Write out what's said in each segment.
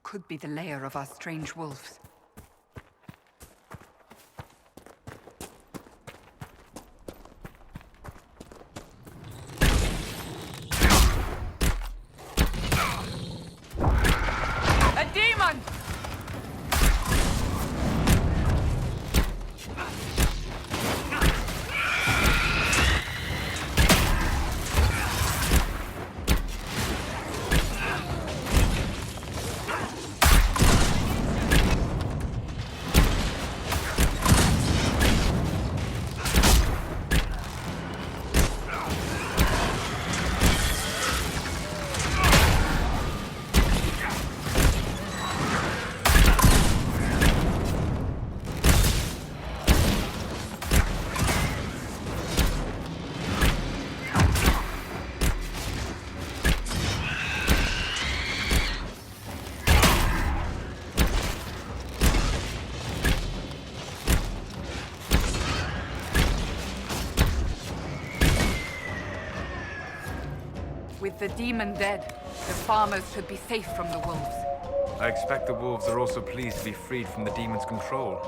could be the lair of our strange wolves. A demon! With the demon dead, the farmers should be safe from the wolves. I expect the wolves are also pleased to be freed from the demon's control.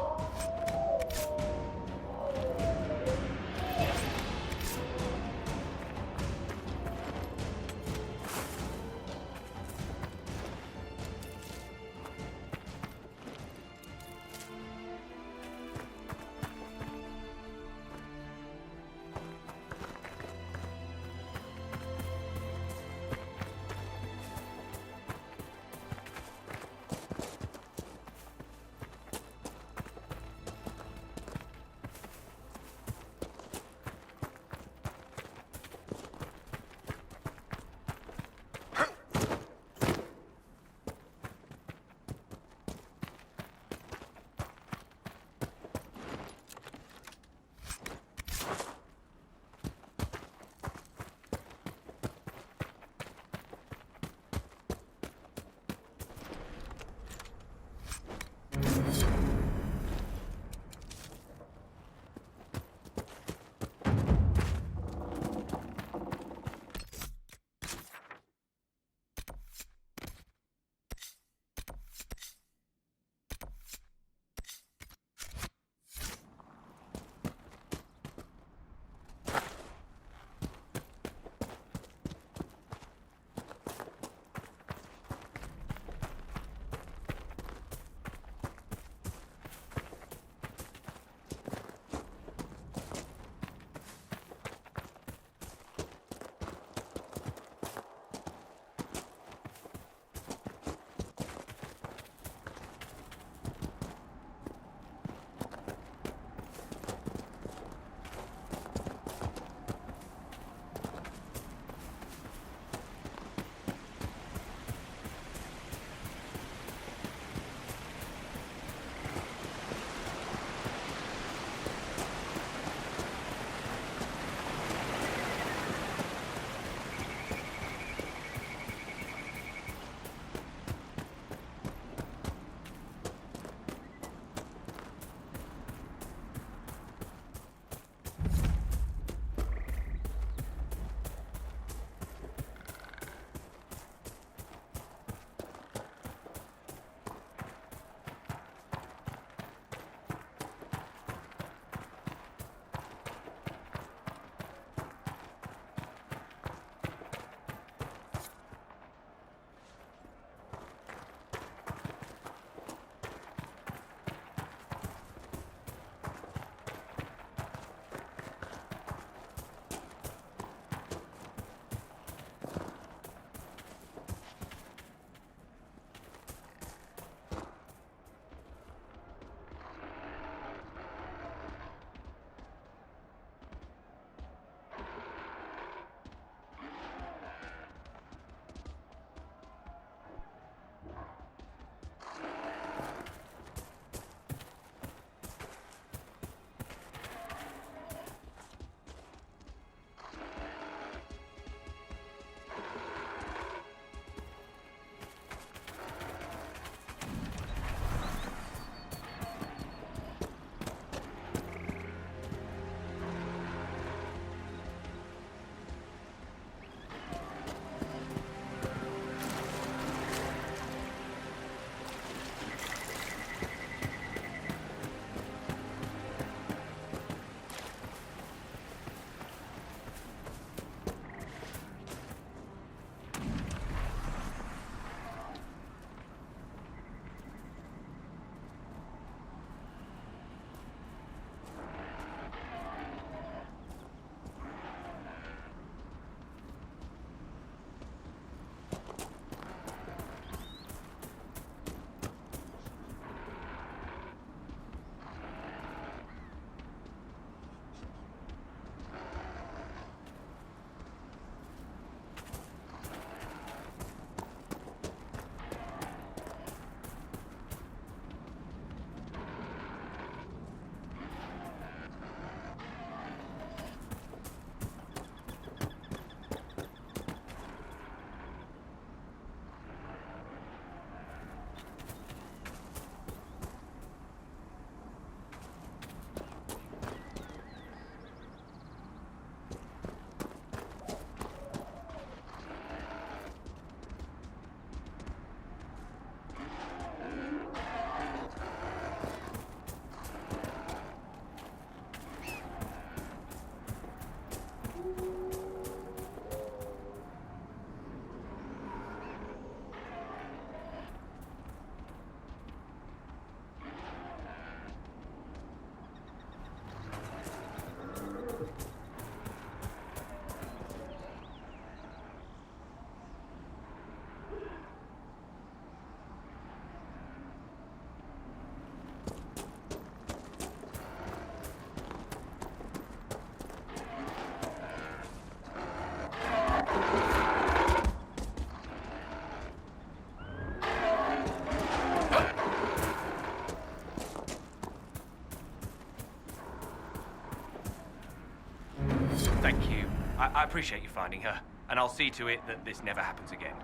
I appreciate you finding her, and I'll see to it that this never happens again.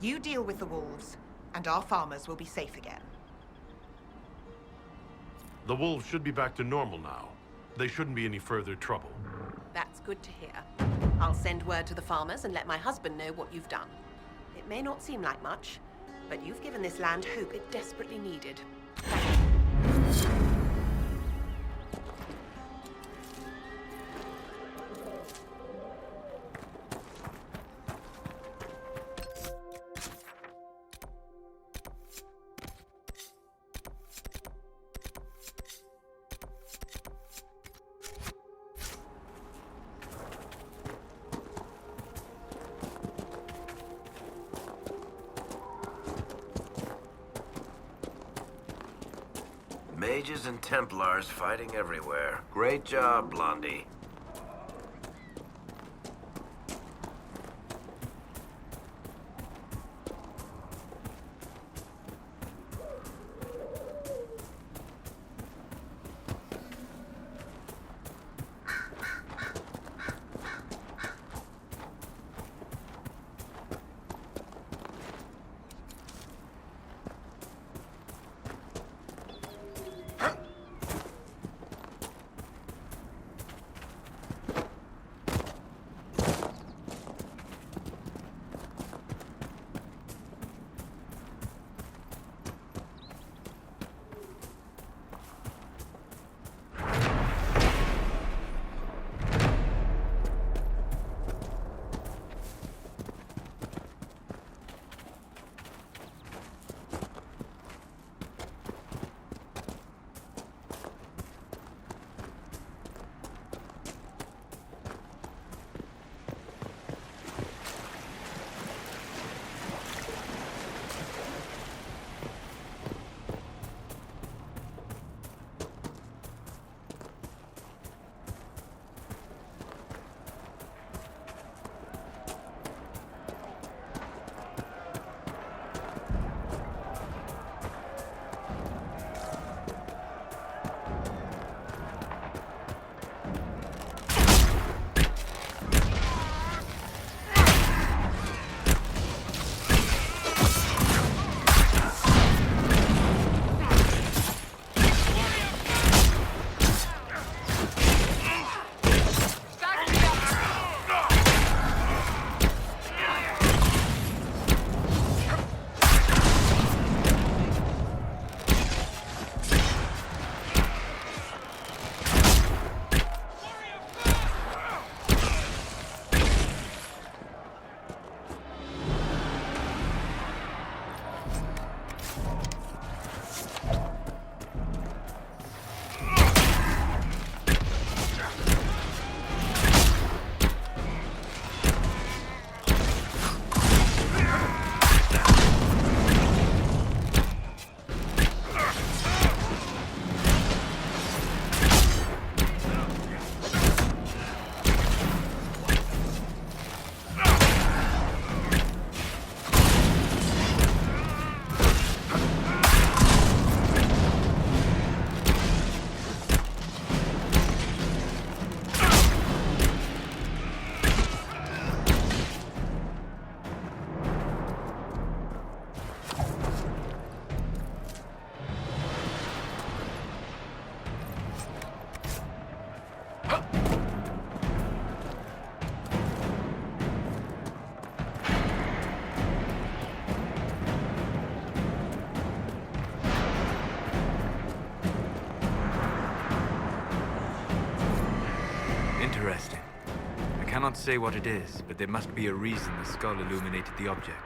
You deal with the wolves, and our farmers will be safe again. The wolves should be back to normal now. They shouldn't be any further trouble. That's good to hear. I'll send word to the farmers and let my husband know what you've done. It may not seem like much, but you've given this land hope it desperately needed. Thank you. Mages and Templars fighting everywhere. Great job, Blondie. Interesting. I cannot say what it is, but there must be a reason the skull illuminated the object.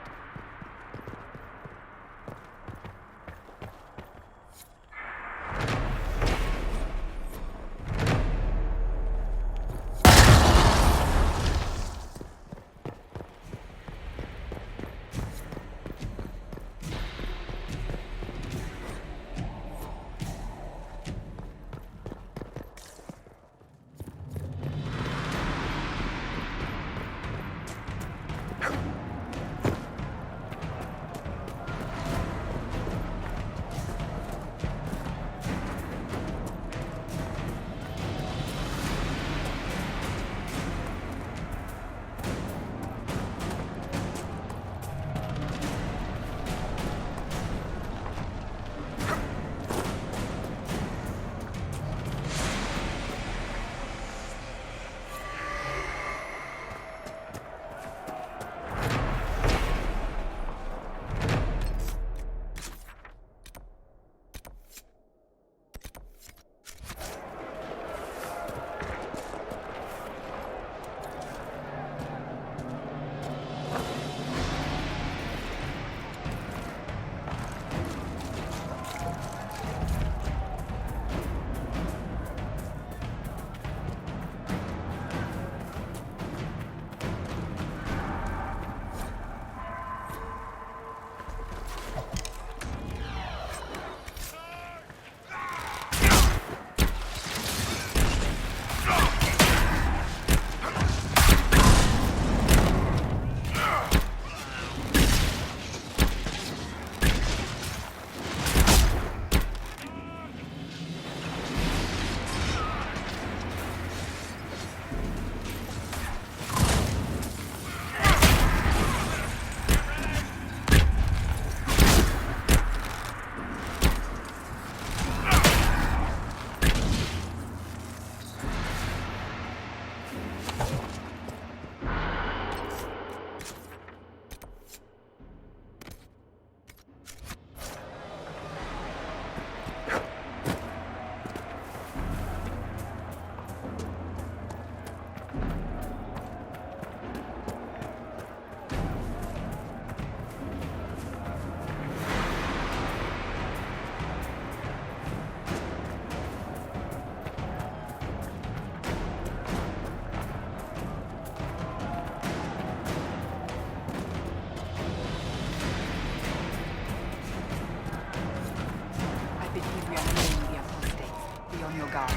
slaying the apostates. Be on your guard.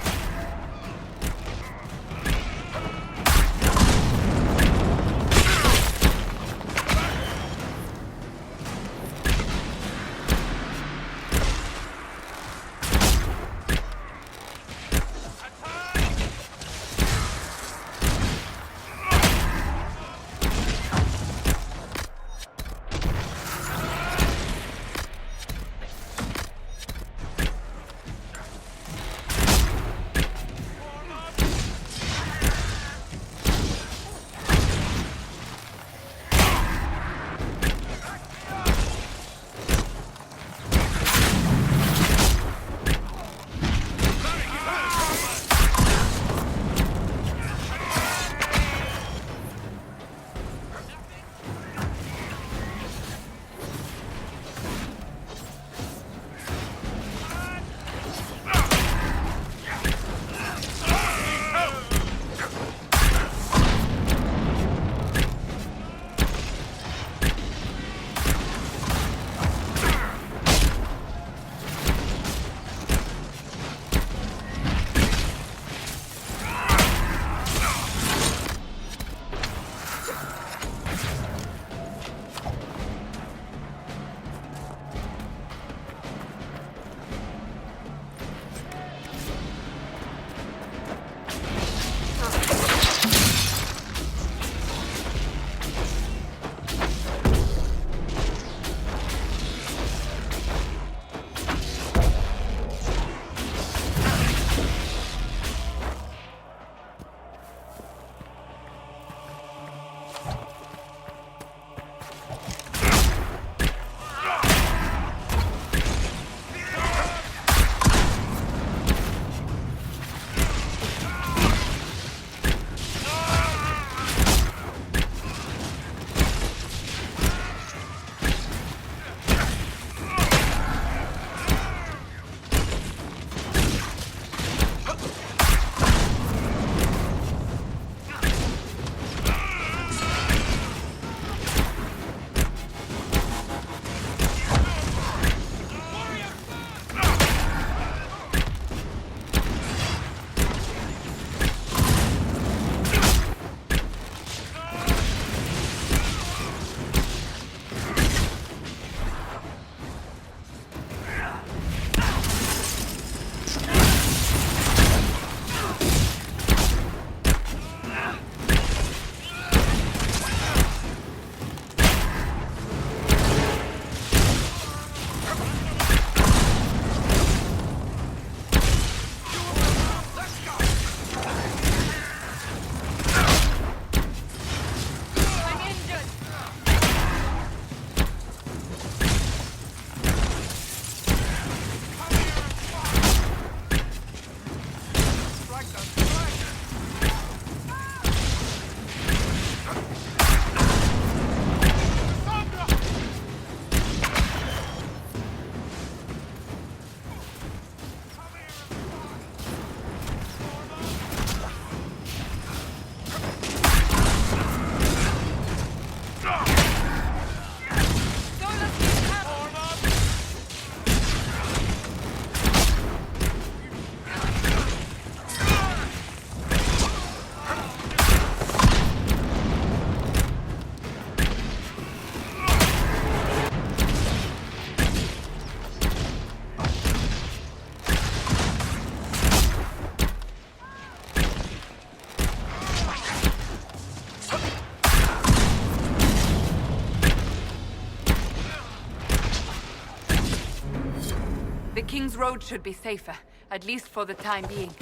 The King's Road should be safer, at least for the time being.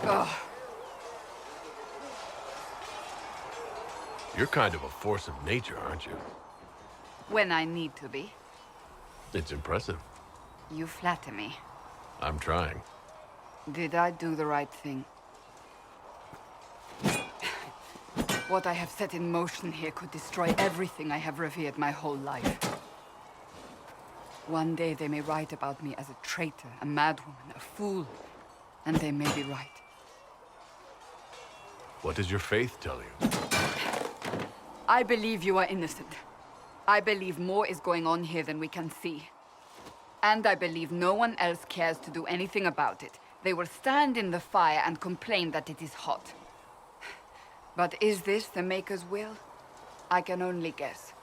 Ugh. You're kind of a force of nature, aren't you? When I need to be. It's impressive. You flatter me. I'm trying. Did I do the right thing? What I have set in motion here could destroy everything I have revered my whole life. One day they may write about me as a traitor, a madwoman, a fool. And they may be right. What does your faith tell you? I believe you are innocent. I believe more is going on here than we can see. And I believe no one else cares to do anything about it. They will stand in the fire and complain that it is hot. But is this the Maker's will? I can only guess.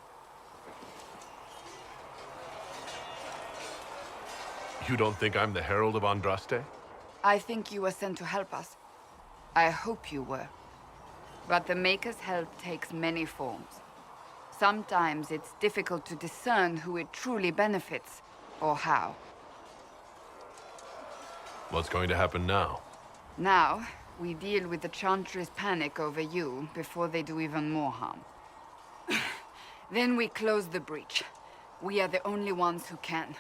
You don't think I'm the Herald of Andraste? I think you were sent to help us. I hope you were. But the Maker's help takes many forms. Sometimes it's difficult to discern who it truly benefits, or how. What's going to happen now? Now, we deal with the Chantry's panic over you before they do even more harm. Then we close the breach. We are the only ones who can.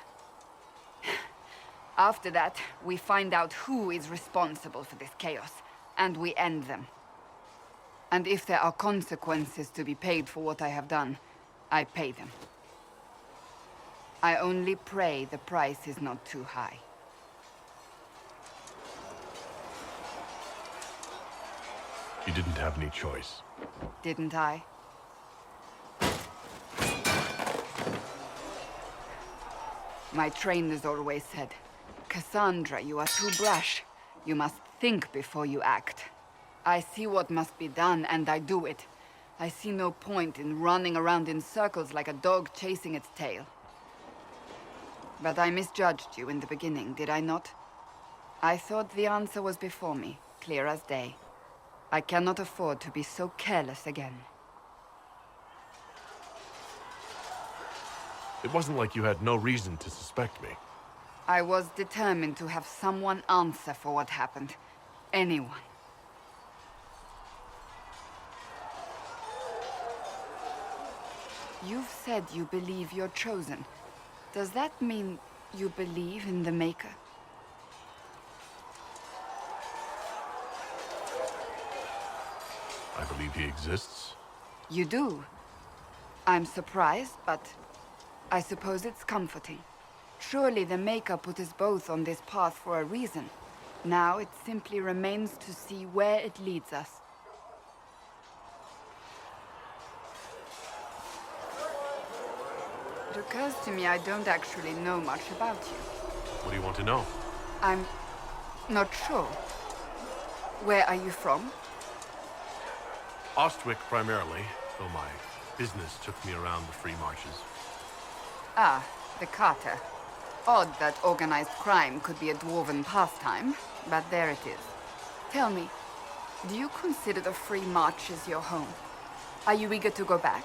After that, we find out who is responsible for this chaos, and we end them. And if there are consequences to be paid for what I have done, I pay them. I only pray the price is not too high. You didn't have any choice. Didn't I? My trainers always said, Cassandra, you are too brash. You must think before you act. I see what must be done, and I do it. I see no point in running around in circles like a dog chasing its tail. But I misjudged you in the beginning, did I not? I thought the answer was before me, clear as day. I cannot afford to be so careless again. It wasn't like you had no reason to suspect me. I was determined to have someone answer for what happened. Anyone. You've said you believe you're chosen. Does that mean you believe in the Maker? I believe he exists. You do? I'm surprised, but I suppose it's comforting. Surely the Maker put us both on this path for a reason. Now it simply remains to see where it leads us. It occurs to me I don't actually know much about you. What do you want to know? I'm not sure. Where are you from? Ostwick primarily, though my business took me around the free marches. Ah, the Carter. Odd that organized crime could be a dwarven pastime, but there it is. Tell me, do you consider the Free Marches your home? Are you eager to go back?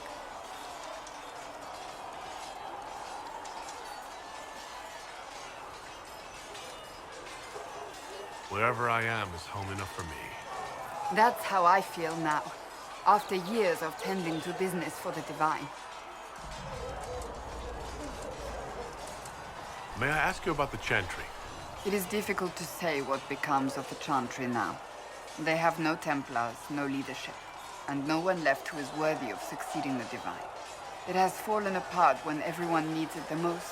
Wherever I am is home enough for me. That's how I feel now, after years of tending to business for the Divine. May I ask you about the Chantry? It is difficult to say what becomes of the Chantry now. They have no Templars, no leadership, and no one left who is worthy of succeeding the Divine. It has fallen apart when everyone needs it the most.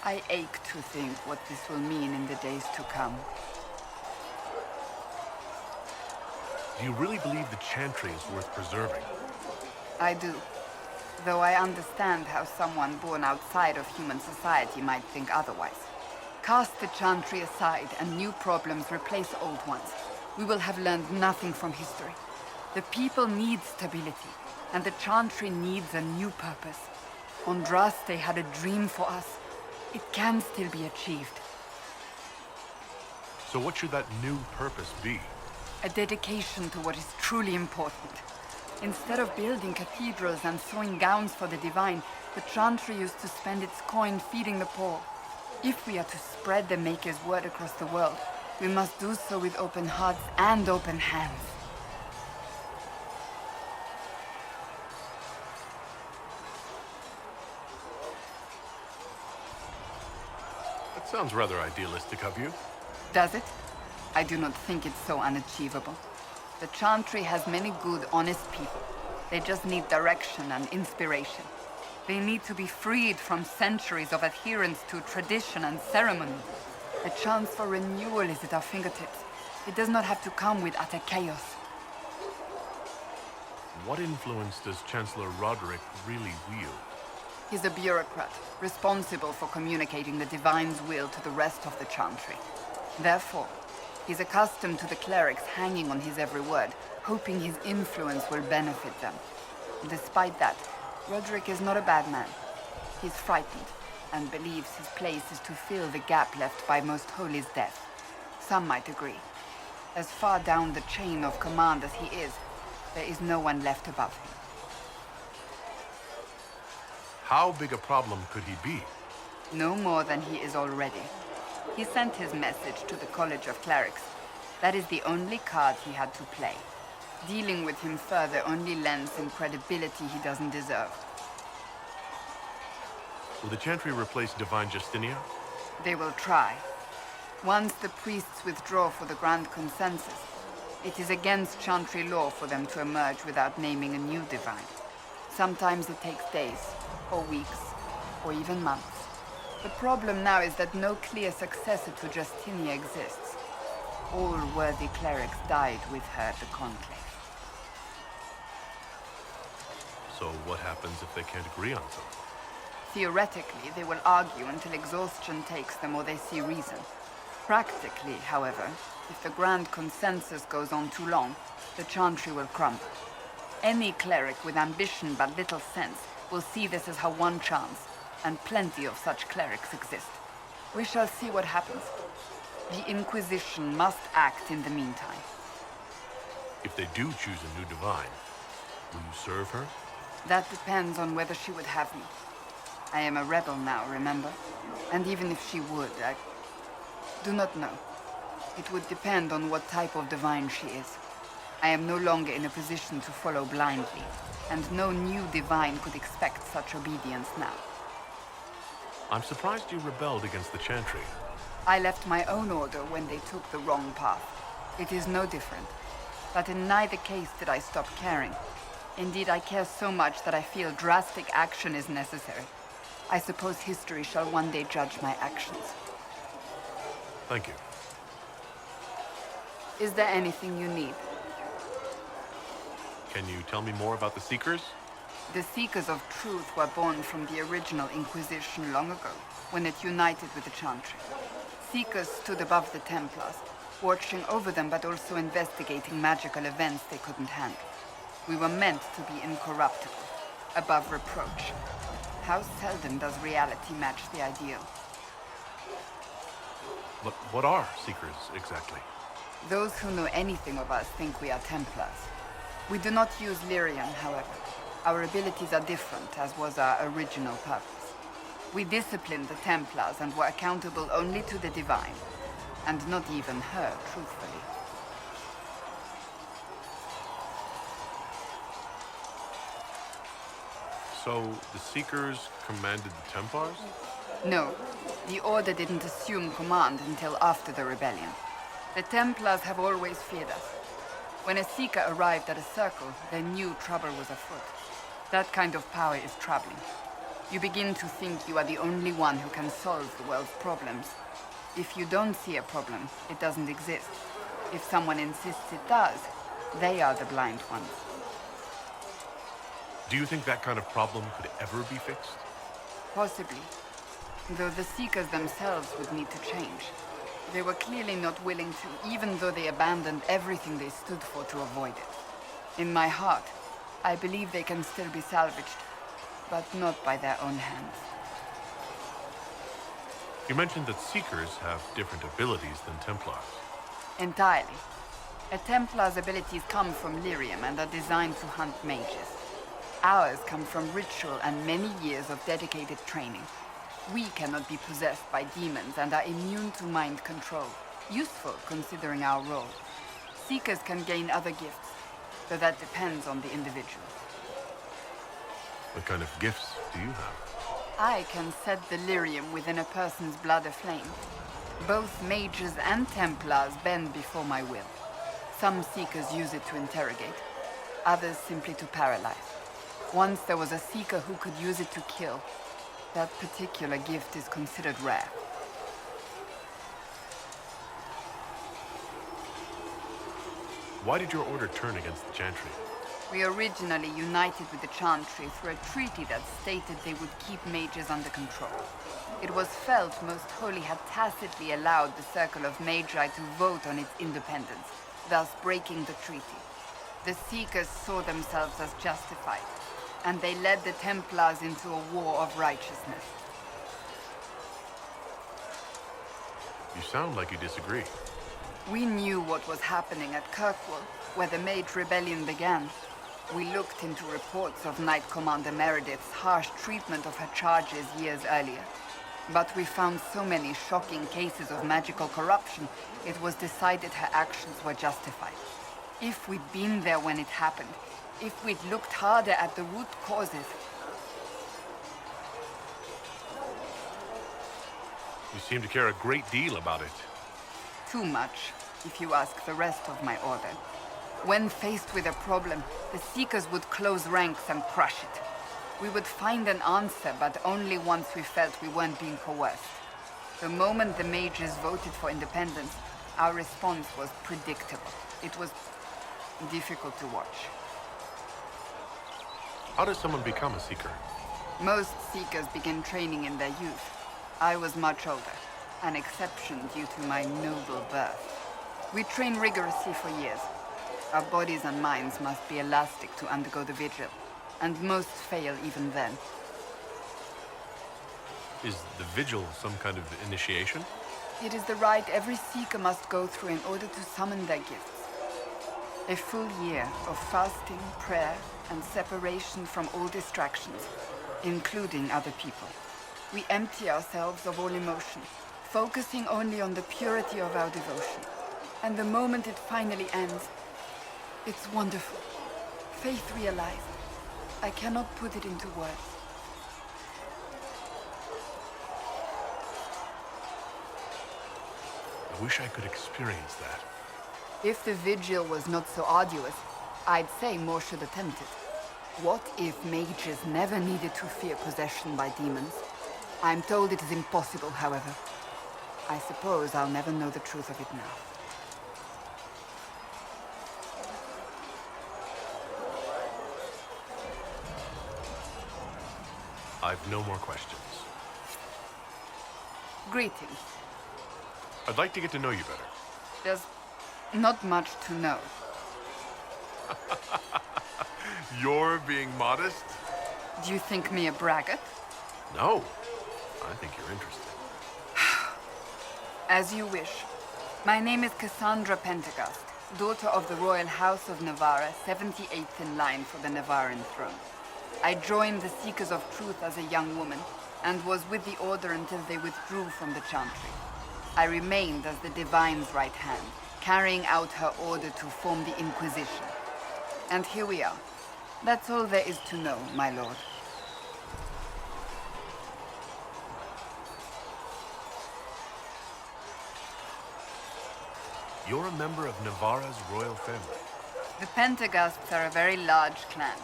I ache to think what this will mean in the days to come. Do you really believe the Chantry is worth preserving? I do. Though I understand how someone born outside of human society might think otherwise. Cast the Chantry aside and new problems replace old ones. We will have learned nothing from history. The people need stability, and the Chantry needs a new purpose. Andraste had a dream for us. It can still be achieved. So what should that new purpose be? A dedication to what is truly important. Instead of building cathedrals and sewing gowns for the Divine, the Chantry used to spend its coin feeding the poor. If we are to spread the Maker's word across the world, We must do so with open hearts and open hands. That sounds rather idealistic of you. Does it? I do not think it's so unachievable. The Chantry has many good, honest people. They just need direction and inspiration. They need to be freed from centuries of adherence to tradition and ceremony. The chance for renewal is at our fingertips. It does not have to come with utter chaos. What influence does Chancellor Roderick really wield? He's a bureaucrat, responsible for communicating the Divine's will to the rest of the Chantry. Therefore, he's accustomed to the clerics hanging on his every word, hoping his influence will benefit them. Despite that, Roderick is not a bad man. He's frightened, and believes his place is to fill the gap left by Most Holy's death. Some might agree. As far down the chain of command as he is, there is no one left above him. How big a problem could he be? No more than he is already. He sent his message to the College of Clerics. That is the only card he had to play. Dealing with him further only lends him credibility he doesn't deserve. Will the Chantry replace Divine Justinia? They will try. Once the priests withdraw for the Grand Consensus, it is against Chantry law for them to emerge without naming a new Divine. Sometimes it takes days, or weeks, or even months. The problem now is that no clear successor to Justinia exists. All worthy clerics died with her at the Conclave. So what happens if they can't agree on something? Theoretically, they will argue until exhaustion takes them or they see reason. Practically, however, if the Grand Consensus goes on too long, the Chantry will crumble. Any cleric with ambition but little sense will see this as her one chance, and plenty of such clerics exist. We shall see what happens. The Inquisition must act in the meantime. If they do choose a new Divine, will you serve her? That depends on whether she would have me. I am a rebel now, remember? And even if she would, I do not know. It would depend on what type of Divine she is. I am no longer in a position to follow blindly, and no new Divine could expect such obedience now. I'm surprised you rebelled against the Chantry. I left my own order when they took the wrong path. It is no different. But in neither case did I stop caring. Indeed, I care so much that I feel drastic action is necessary. I suppose history shall one day judge my actions. Thank you. Is there anything you need? Can you tell me more about the Seekers? The Seekers of Truth were born from the original Inquisition long ago, when it united with the Chantry. Seekers stood above the Templars, watching over them but also investigating magical events they couldn't handle. We were meant to be incorruptible, above reproach. How seldom does reality match the ideal? But what are Seekers, exactly? Those who know anything of us think we are Templars. We do not use Lyrian, however. Our abilities are different, as was our original purpose. We disciplined the Templars and were accountable only to the Divine, and not even her, truthfully. So, the Seekers commanded the Templars? No, the Order didn't assume command until after the rebellion. The Templars have always feared us. When a Seeker arrived at a circle, they knew trouble was afoot. That kind of power is troubling. You begin to think you are the only one who can solve the world's problems. If you don't see a problem, it doesn't exist. If someone insists it does, they are the blind ones. Do you think that kind of problem could ever be fixed? Possibly. Though the Seekers themselves would need to change. They were clearly not willing to, even though they abandoned everything they stood for to avoid it. In my heart, I believe they can still be salvaged, but not by their own hands. You mentioned that Seekers have different abilities than Templars. Entirely. A Templar's abilities come from Lyrium and are designed to hunt mages. Ours come from ritual and many years of dedicated training. We cannot be possessed by demons and are immune to mind control. Useful, considering our role. Seekers can gain other gifts, though that depends on the individual. What kind of gifts do you have? I can set delirium within a person's blood aflame. Both mages and Templars bend before my will. Some Seekers use it to interrogate, others simply to paralyze. Once there was a Seeker who could use it to kill. That particular gift is considered rare. Why did your order turn against the Chantry? We originally united with the Chantry through a treaty that stated they would keep mages under control. It was felt Most Holy had tacitly allowed the Circle of Magi to vote on its independence, thus breaking the treaty. The Seekers saw themselves as justified, and they led the Templars into a war of righteousness. You sound like you disagree. We knew what was happening at Kirkwall, where the Mage Rebellion began. We looked into reports of Knight Commander Meredith's harsh treatment of her charges years earlier. But we found so many shocking cases of magical corruption, it was decided her actions were justified. If we'd been there when it happened, if we'd looked harder at the root causes. You seem to care a great deal about it. Too much, if you ask the rest of my order. When faced with a problem, the Seekers would close ranks and crush it. We would find an answer, but only once we felt we weren't being coerced. The moment the mages voted for independence, our response was predictable. It was difficult to watch. How does someone become a Seeker? Most Seekers begin training in their youth. I was much older, an exception due to my noble birth. We train rigorously for years. Our bodies and minds must be elastic to undergo the vigil, and most fail even then. Is the vigil some kind of initiation? It is the rite every Seeker must go through in order to summon their gifts. A full year of fasting, prayer, and separation from all distractions, including other people. We empty ourselves of all emotion, focusing only on the purity of our devotion. And the moment it finally ends, it's wonderful. Faith realized. I cannot put it into words. I wish I could experience that. If the vigil was not so arduous, I'd say more should attempt it. What if mages never needed to fear possession by demons? I'm told it is impossible, however. I suppose I'll never know the truth of it now. I've no more questions. Greetings. I'd like to get to know you better. There's not much to know. You're being modest? Do you think me a braggart? No. I think you're interested. As you wish. My name is Cassandra Pentecost, daughter of the Royal House of Navarra, 78th in line for the Navarran throne. I joined the Seekers of Truth as a young woman, and was with the Order until they withdrew from the Chantry. I remained as the Divine's right hand, carrying out her order to form the Inquisition. And here we are. That's all there is to know, my lord. You're a member of Navarra's royal family. The Pentaghasts are a very large clan.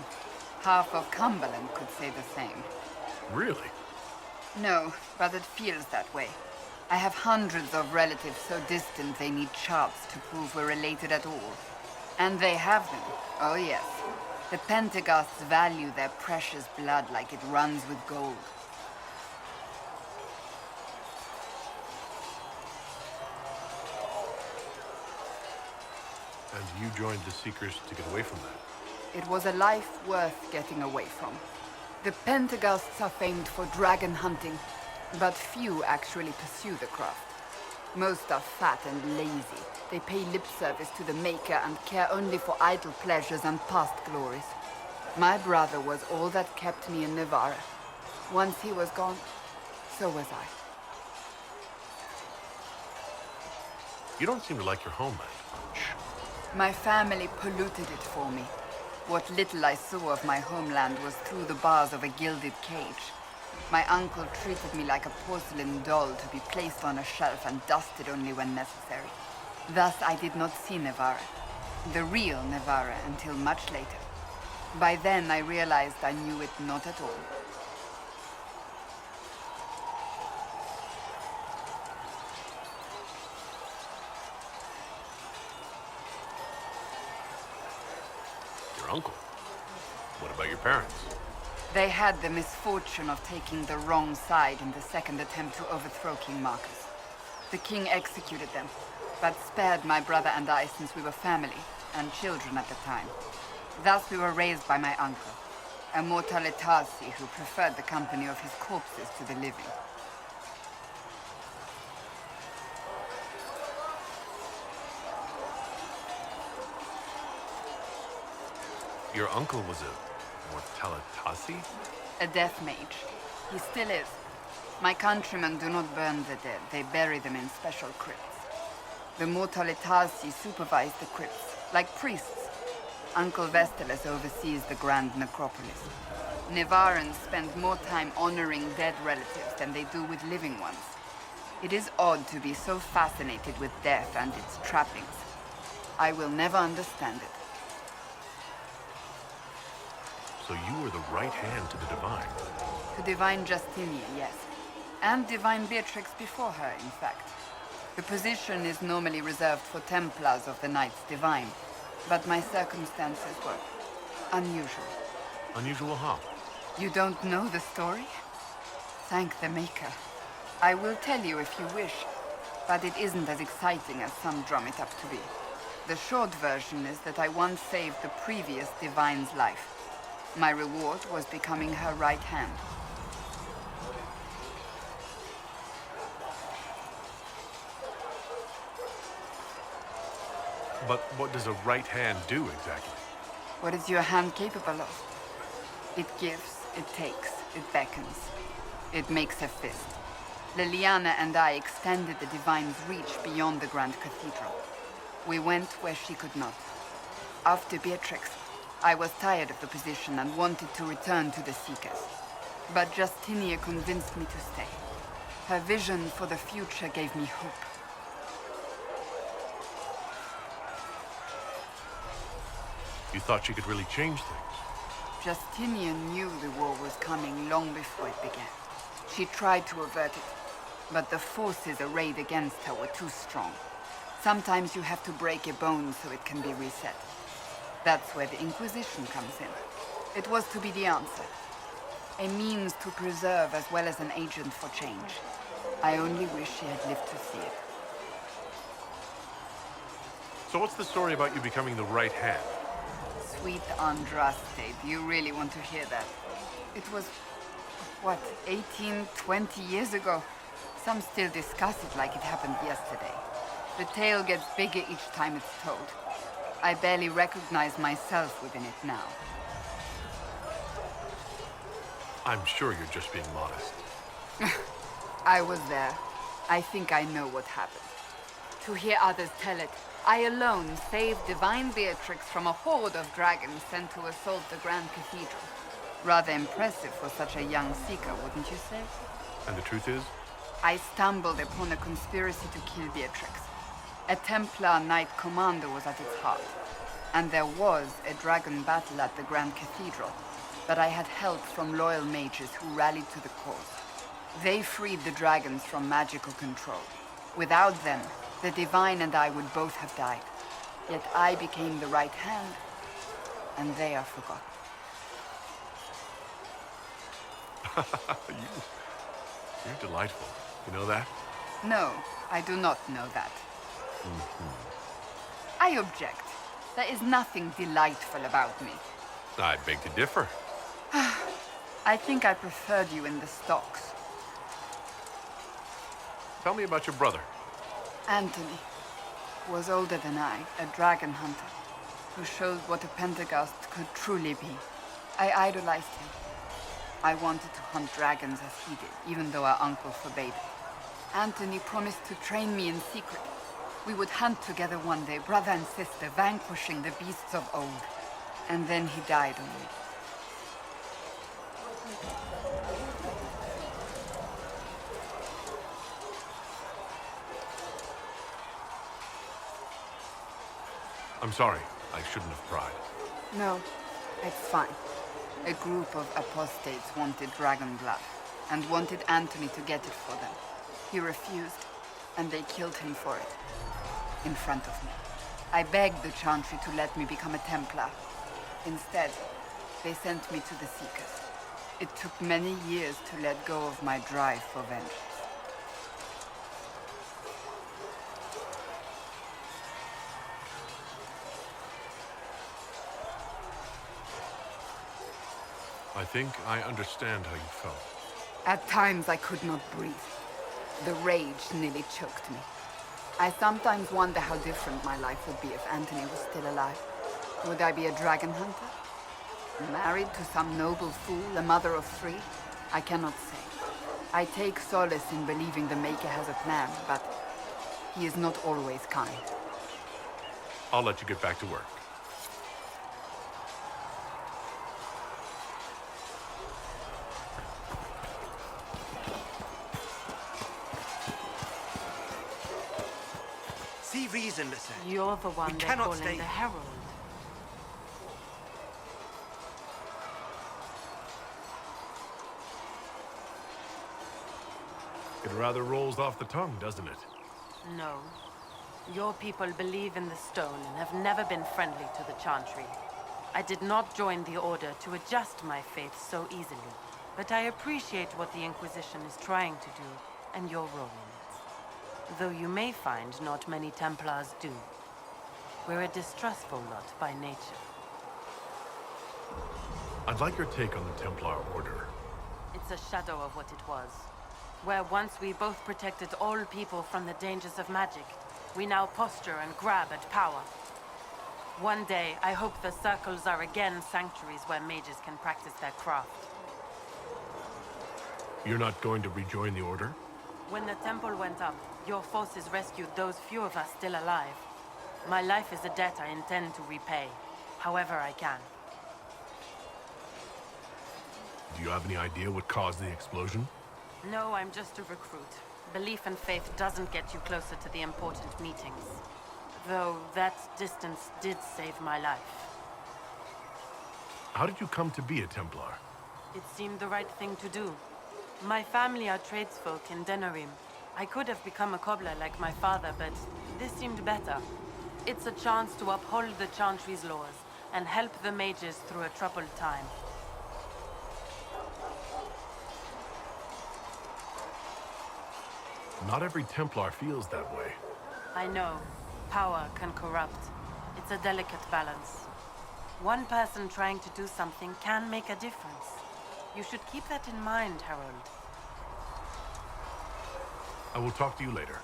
Half of Cumberland could say the same. Really? No, but it feels that way. I have hundreds of relatives so distant they need charts to prove we're related at all. And they have them. Oh yes. The Pentaghasts value their precious blood like it runs with gold. And you joined the Seekers to get away from that? It was a life worth getting away from. The Pentaghasts are famed for dragon hunting, but few actually pursue the craft. Most are fat and lazy. They pay lip service to the Maker and care only for idle pleasures and past glories. My brother was all that kept me in Navarra. Once he was gone, so was I. You don't seem to like your homeland. My family polluted it for me. What little I saw of my homeland was through the bars of a gilded cage. My uncle treated me like a porcelain doll to be placed on a shelf and dusted only when necessary. Thus, I did not see Navarra, the real Navarra, until much later. By then, I realized I knew it not at all. Your uncle? What about your parents? They had the misfortune of taking the wrong side in the second attempt to overthrow King Marcus. The king executed them, but spared my brother and I since we were family and children at the time. Thus we were raised by my uncle, a mortalitasi who preferred the company of his corpses to the living. Your uncle was a mortalitasi? A death mage. He still is. My countrymen do not burn the dead, they bury them in special crypts. The mortalitasi supervise the crypts, like priests. Uncle Vestalis oversees the grand necropolis. Nevarans spend more time honoring dead relatives than they do with living ones. It is odd to be so fascinated with death and its trappings. I will never understand it. So you were the right hand to the Divine. To Divine Justinia, yes. And Divine Beatrix before her, in fact. The position is normally reserved for Templars of the Knights Divine, but my circumstances were unusual. Unusual how? You don't know the story? Thank the Maker. I will tell you if you wish, but it isn't as exciting as some drum it up to be. The short version is that I once saved the previous Divine's life. My reward was becoming her right hand. But what does a right hand do exactly? What is your hand capable of? It gives, it takes, it beckons. It makes a fist. Liliana and I extended the Divine's reach beyond the Grand Cathedral. We went where she could not. After Beatrix, I was tired of the position and wanted to return to the Seekers. But Justinia convinced me to stay. Her vision for the future gave me hope. You thought she could really change things? Justinian knew the war was coming long before it began. She tried to avert it, but the forces arrayed against her were too strong. Sometimes you have to break a bone so it can be reset. That's where the Inquisition comes in. It was to be the answer. A means to preserve as well as an agent for change. I only wish she had lived to see it. So what's the story about you becoming the right hand? Sweet Andraste, do you really want to hear that? It was, what, 18, 20 years ago? Some still discuss it like it happened yesterday. The tale gets bigger each time it's told. I barely recognize myself within it now. I'm sure you're just being modest. I was there. I think I know what happened. To hear others tell it, I alone saved Divine Beatrix from a horde of dragons sent to assault the Grand Cathedral. Rather impressive for such a young seeker, wouldn't you say? And the truth is? I stumbled upon a conspiracy to kill Beatrix. A Templar Knight Commander was at its heart. And there was a dragon battle at the Grand Cathedral, but I had help from loyal mages who rallied to the cause. They freed the dragons from magical control. Without them, the Divine and I would both have died. Yet I became the right hand, and they are forgotten. You're delightful. You know that? No, I do not know that. I object. There is nothing delightful about me. I beg to differ. I think I preferred you in the stocks. Tell me about your brother. Anthony was older than I, a dragon hunter, who showed what a Pentagast could truly be. I idolized him. I wanted to hunt dragons as he did, even though our uncle forbade it. Anthony promised to train me in secret. We would hunt together one day, brother and sister, vanquishing the beasts of old. And then he died on me. I'm sorry. I shouldn't have pried. No, it's fine. A group of apostates wanted dragon blood, and wanted Anthony to get it for them. He refused, and they killed him for it. In front of me. I begged the Chantry to let me become a Templar. Instead, they sent me to the Seekers. It took many years to let go of my drive for vengeance. I think I understand how you felt. At times I could not breathe. The rage nearly choked me. I sometimes wonder how different my life would be if Anthony was still alive. Would I be a dragon hunter? Married to some noble fool, a mother of 3? I cannot say. I take solace in believing the Maker has a plan, but he is not always kind. I'll let you get back to work. See reason, listen. You're the one We they're cannot calling stay. the Herald. It rather rolls off the tongue, doesn't it? No. Your people believe in the stone and have never been friendly to the Chantry. I did not join the Order to adjust my faith so easily, but I appreciate what the Inquisition is trying to do, and your role in it. Though you may find not many Templars do. We're a distrustful lot by nature. I'd like your take on the Templar Order. It's a shadow of what it was. Where once we both protected all people from the dangers of magic, we now posture and grab at power. One day, I hope the circles are again sanctuaries where mages can practice their craft. You're not going to rejoin the Order? When the temple went up, your forces rescued those few of us still alive. My life is a debt I intend to repay, however I can. Do you have any idea what caused the explosion? No, I'm just a recruit. Belief and faith doesn't get you closer to the important meetings. Though that distance did save my life. How did you come to be a Templar? It seemed the right thing to do. My family are tradesfolk in Denerim. I could have become a cobbler like my father, but this seemed better. It's a chance to uphold the Chantry's laws and help the mages through a troubled time. Not every Templar feels that way. I know. Power can corrupt. It's a delicate balance. One person trying to do something can make a difference. You should keep that in mind, Harold. I will talk to you later.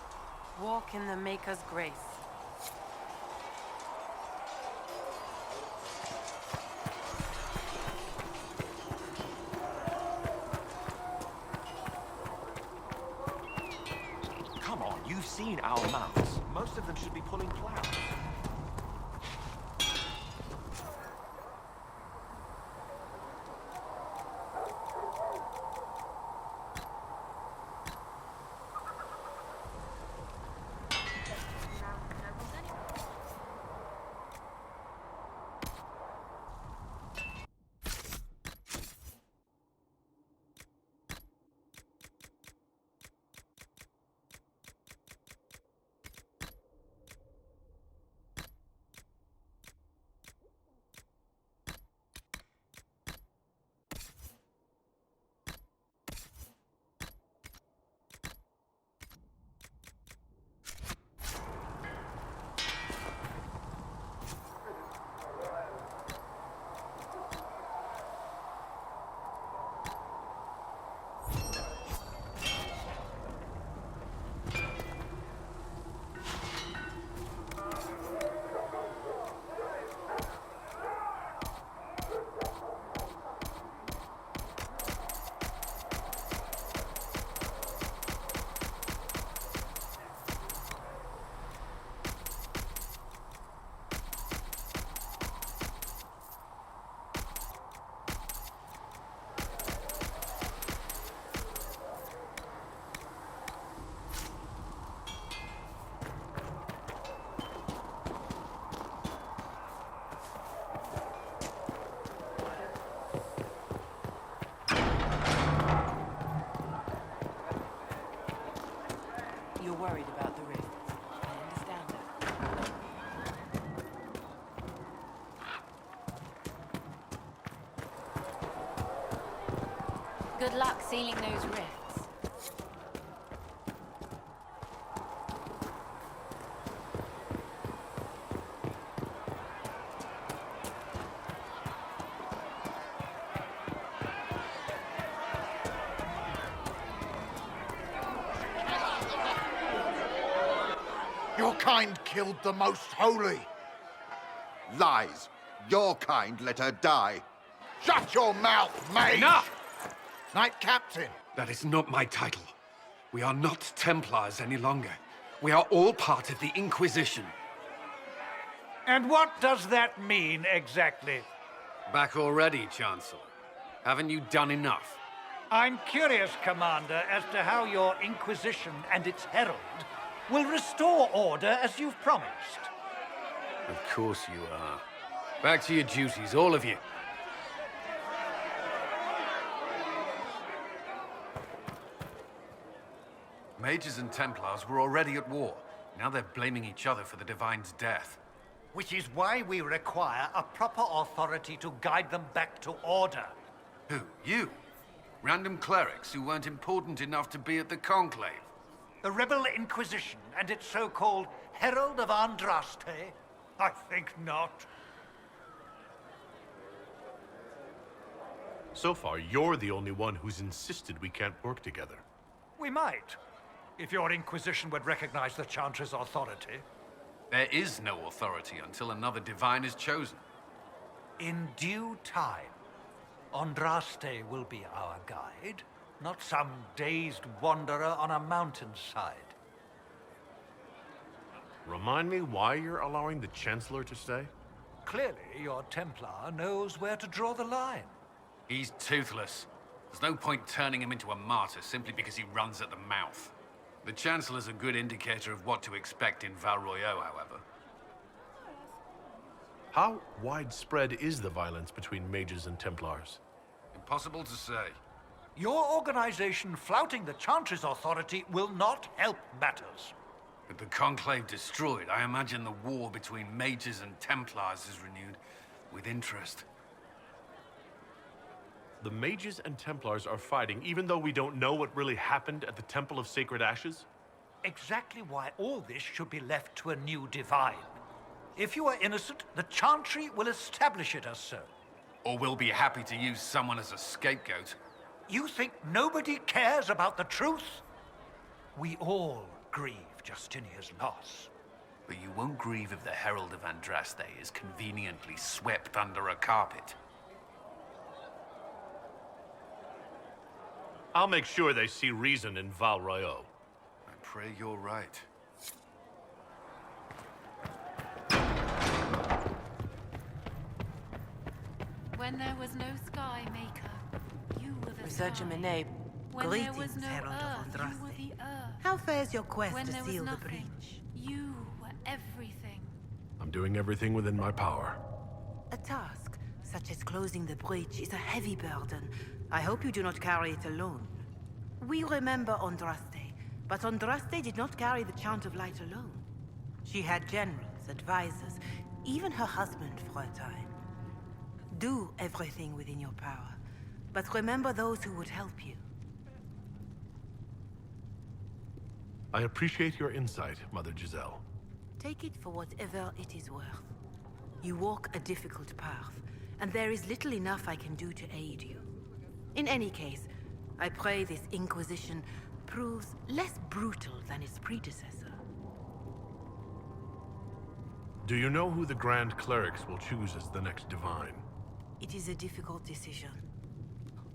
Walk in the Maker's grace. Come on, you've seen our mounts. Most of them should be pulling plows. Good luck sealing those rifts. Your kind killed the most holy. Lies. Your kind let her die. Shut your mouth, mage! Enough! Knight Captain. That is not my title. We are not Templars any longer. We are all part of the Inquisition. And what does that mean, exactly? Back already, Chancellor. Haven't you done enough? I'm curious, Commander, as to how your Inquisition and its herald will restore order as you've promised. Of course you are. Back to your duties, all of you. Mages and Templars were already at war. Now they're blaming each other for the Divine's death. Which is why we require a proper authority to guide them back to order. Who? You? Random clerics who weren't important enough to be at the Conclave? The Rebel Inquisition and its so-called Herald of Andraste? I think not. So far, you're the only one who's insisted we can't work together. We might, if your Inquisition would recognize the Chantry's authority. There is no authority until another Divine is chosen. In due time, Andraste will be our guide, not some dazed wanderer on a mountainside. Remind me why you're allowing the Chancellor to stay? Clearly, your Templar knows where to draw the line. He's toothless. There's no point turning him into a martyr simply because he runs at the mouth. The Chancellor's a good indicator of what to expect in Val Royeaux, however. How widespread is the violence between mages and Templars? Impossible to say. Your organization flouting the Chantry's authority will not help matters. With the Conclave destroyed, I imagine the war between mages and Templars is renewed with interest. The mages and Templars are fighting even though we don't know what really happened at the Temple of Sacred Ashes? Exactly why all this should be left to a new Divine. If you are innocent, the Chantry will establish it as so. Or we'll be happy to use someone as a scapegoat. You think nobody cares about the truth? We all grieve Justinia's loss. But you won't grieve if the Herald of Andraste is conveniently swept under a carpet. I'll make sure they see reason in Val Royeaux. I pray you're right. When there was no sky maker, you were the Researcher sky. Mene, When there was greetings, no Herald of earth, you were Andraste. the earth. How fares your quest When to there was seal the nothing, breach? you were everything. I'm doing everything within my power. A task, such as closing the breach, is a heavy burden. I hope you do not carry it alone. We remember Andraste, but Andraste did not carry the Chant of Light alone. She had generals, advisors, even her husband for a time. Do everything within your power, but remember those who would help you. I appreciate your insight, Mother Giselle. Take it for whatever it is worth. You walk a difficult path, and there is little enough I can do to aid you. In any case, I pray this Inquisition proves less brutal than its predecessor. Do you know who the Grand Clerics will choose as the next Divine? It is a difficult decision.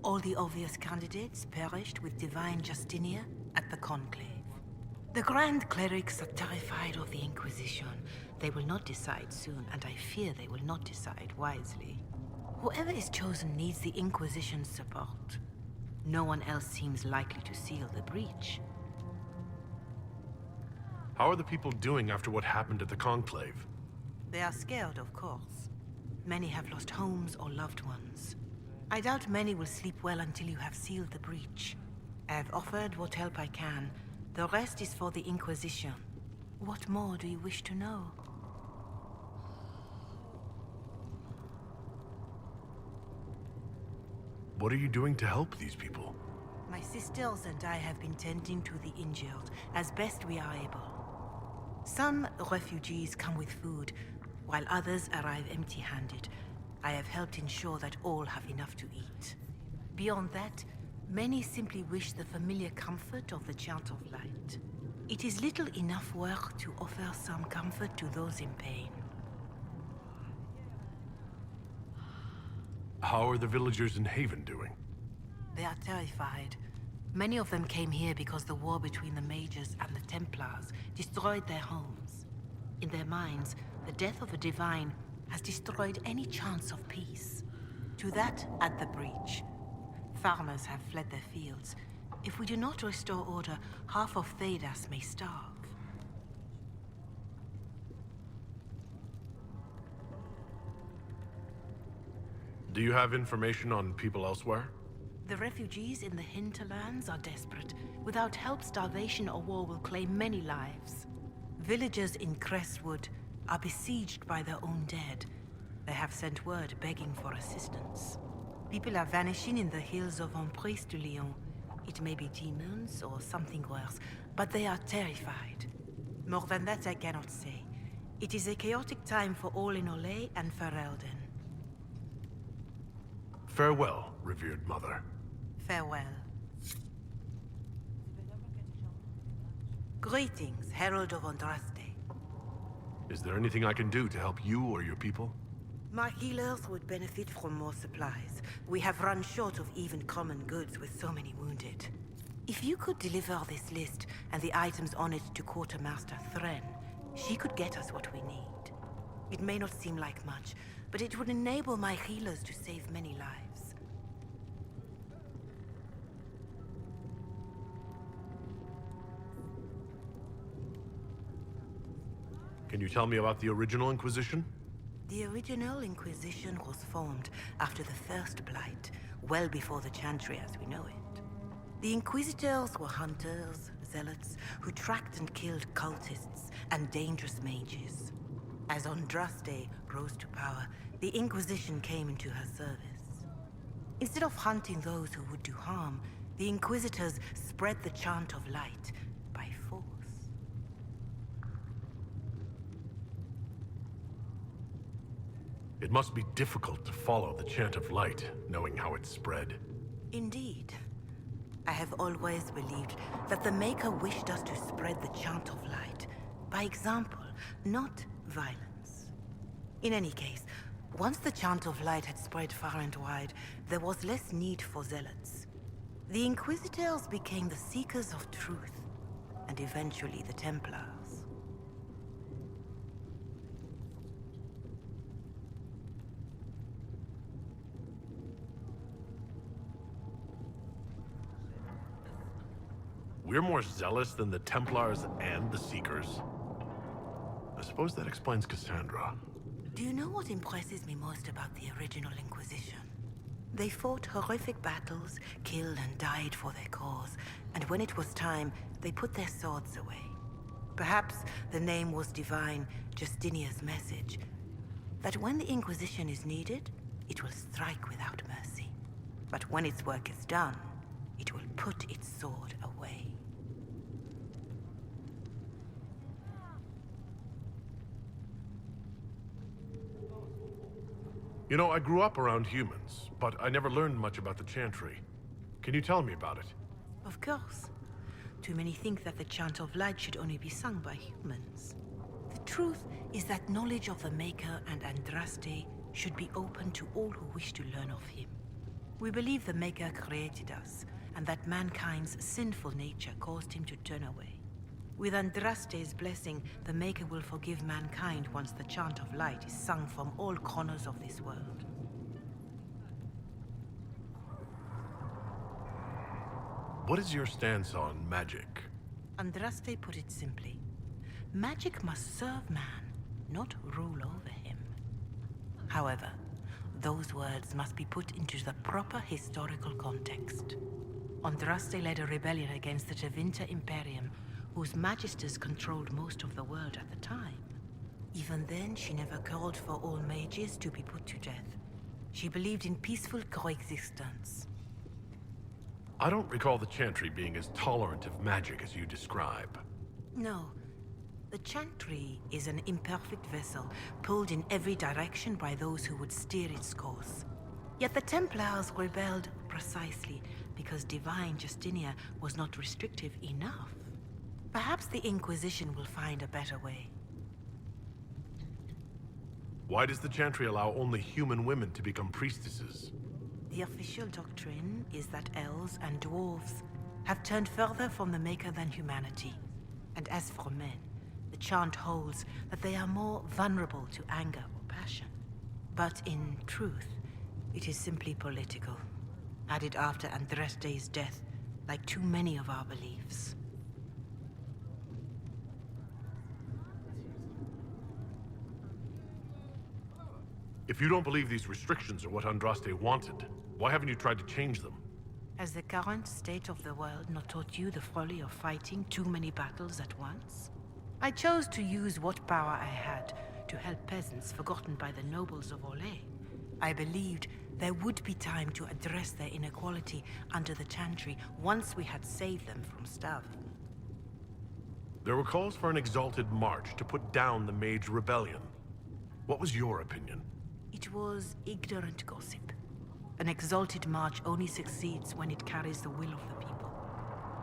All the obvious candidates perished with Divine Justinia at the Conclave. The Grand Clerics are terrified of the Inquisition. They will not decide soon, and I fear they will not decide wisely. Whoever is chosen needs the Inquisition's support. No one else seems likely to seal the breach. How are the people doing after what happened at the Conclave? They are scared, of course. Many have lost homes or loved ones. I doubt many will sleep well until you have sealed the breach. I have offered what help I can. The rest is for the Inquisition. What more do you wish to know? What are you doing to help these people? My sisters and I have been tending to the injured as best we are able. Some refugees come with food, while others arrive empty-handed. I have helped ensure that all have enough to eat. Beyond that, many simply wish the familiar comfort of the Chant of Light. It is little enough work to offer some comfort to those in pain. How are the villagers in Haven doing? They are terrified. Many of them came here because the war between the Mages and the Templars destroyed their homes. In their minds, the death of a divine has destroyed any chance of peace. To that, add the breach. Farmers have fled their fields. If we do not restore order, half of Thedas may starve. Do you have information on people elsewhere? The refugees in the hinterlands are desperate. Without help, starvation or war will claim many lives. Villagers in Crestwood are besieged by their own dead. They have sent word begging for assistance. People are vanishing in the hills of Emprise de Lyon. It may be demons or something worse, but they are terrified. More than that I cannot say. It is a chaotic time for all in Olay and Ferelden. Farewell, revered mother. Farewell. Greetings, Herald of Andraste. Is there anything I can do to help you or your people? My healers would benefit from more supplies. We have run short of even common goods with so many wounded. If you could deliver this list and the items on it to Quartermaster Thren, she could get us what we need. It may not seem like much, but it would enable my healers to save many lives. Can you tell me about the original Inquisition? The original Inquisition was formed after the First Blight, well before the Chantry as we know it. The Inquisitors were hunters, zealots, who tracked and killed cultists and dangerous mages. As Andraste rose to power, the Inquisition came into her service. Instead of hunting those who would do harm, the Inquisitors spread the Chant of Light by force. It must be difficult to follow the Chant of Light, knowing how it spread. Indeed. I have always believed that the Maker wished us to spread the Chant of Light by example, not violence. In any case, once the Chant of Light had spread far and wide, there was less need for zealots. The Inquisitors became the seekers of truth, and eventually the Templars. We're more zealous than the Templars and the Seekers. I suppose that explains Cassandra. Do you know what impresses me most about the original Inquisition? They fought horrific battles, killed and died for their cause, and when it was time, they put their swords away. Perhaps the name was divine, Justinia's message, that when the Inquisition is needed, it will strike without mercy. But when its work is done, it will put its sword away. You know, I grew up around humans, but I never learned much about the Chantry. Can you tell me about it? Of course. Too many think that the Chant of Light should only be sung by humans. The truth is that knowledge of the Maker and Andraste should be open to all who wish to learn of him. We believe the Maker created us, and that mankind's sinful nature caused him to turn away. With Andraste's blessing, the Maker will forgive mankind once the Chant of Light is sung from all corners of this world. What is your stance on magic? Andraste put it simply. Magic must serve man, not rule over him. However, those words must be put into the proper historical context. Andraste led a rebellion against the Tevinter Imperium, whose magisters controlled most of the world at the time. Even then, she never called for all mages to be put to death. She believed in peaceful coexistence. I don't recall the Chantry being as tolerant of magic as you describe. No. The Chantry is an imperfect vessel, pulled in every direction by those who would steer its course. Yet the Templars rebelled precisely because divine Justinia was not restrictive enough. Perhaps the Inquisition will find a better way. Why does the Chantry allow only human women to become priestesses? The official doctrine is that elves and dwarves have turned further from the Maker than humanity. And as for men, the chant holds that they are more vulnerable to anger or passion. But in truth, it is simply political, added after Andraste's death, like too many of our beliefs. If you don't believe these restrictions are what Andraste wanted, why haven't you tried to change them? Has the current state of the world not taught you the folly of fighting too many battles at once? I chose to use what power I had to help peasants forgotten by the nobles of Orlais. I believed there would be time to address their inequality under the Chantry once we had saved them from starving. There were calls for an exalted march to put down the Mage Rebellion. What was your opinion? It was ignorant gossip. An exalted march only succeeds when it carries the will of the people.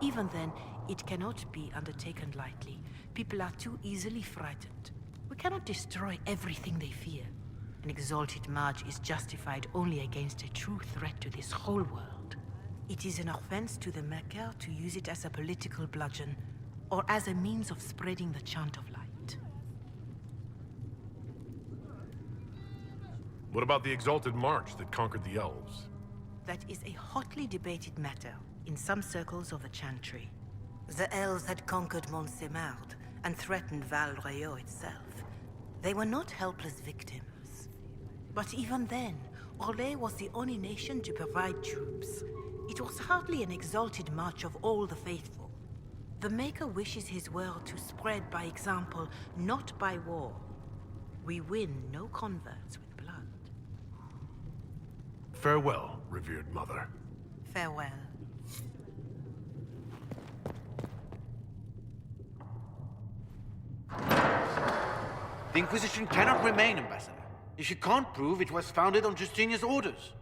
Even then, it cannot be undertaken lightly. People are too easily frightened. We cannot destroy everything they fear. An exalted march is justified only against a true threat to this whole world. It is an offense to the Maker to use it as a political bludgeon, or as a means of spreading the chant of light. What about the exalted march that conquered the elves? That is a hotly debated matter in some circles of the Chantry. The elves had conquered Montsemard and threatened Val Royeaux itself. They were not helpless victims. But even then, Orlais was the only nation to provide troops. It was hardly an exalted march of all the faithful. The Maker wishes his world to spread by example, not by war. We win no converts with blood. Farewell, revered mother. Farewell. The Inquisition cannot remain, Ambassador, if you can't prove it was founded on Justinia's orders.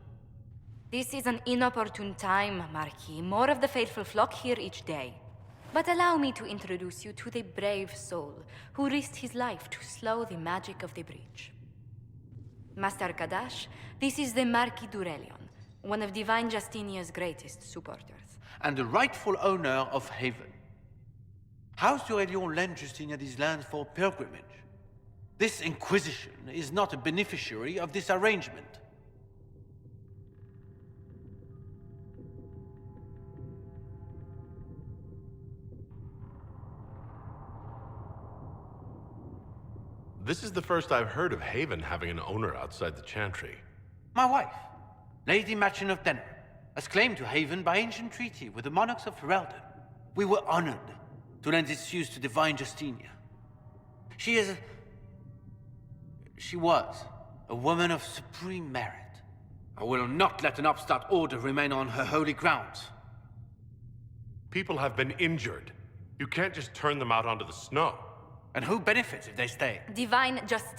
This is an inopportune time, Marquis. More of the faithful flock here each day. But allow me to introduce you to the brave soul who risked his life to slow the magic of the breach. Master Kadash, this is the Marquis d'Aurelion, one of Divine Justinia's greatest supporters. And the rightful owner of Haven. House d'Aurelion lent Justinia these lands for pilgrimage. This Inquisition is not a beneficiary of this arrangement. This is the first I've heard of Haven having an owner outside the Chantry. My wife, Lady Machin of Denner, has claimed to Haven by ancient treaty with the monarchs of Ferelden. We were honored to lend its use to Divine Justinia. She was a woman of supreme merit. I will not let an upstart order remain on her holy grounds. People have been injured. You can't just turn them out onto the snow. And who benefits if they stay? Divine Justinia.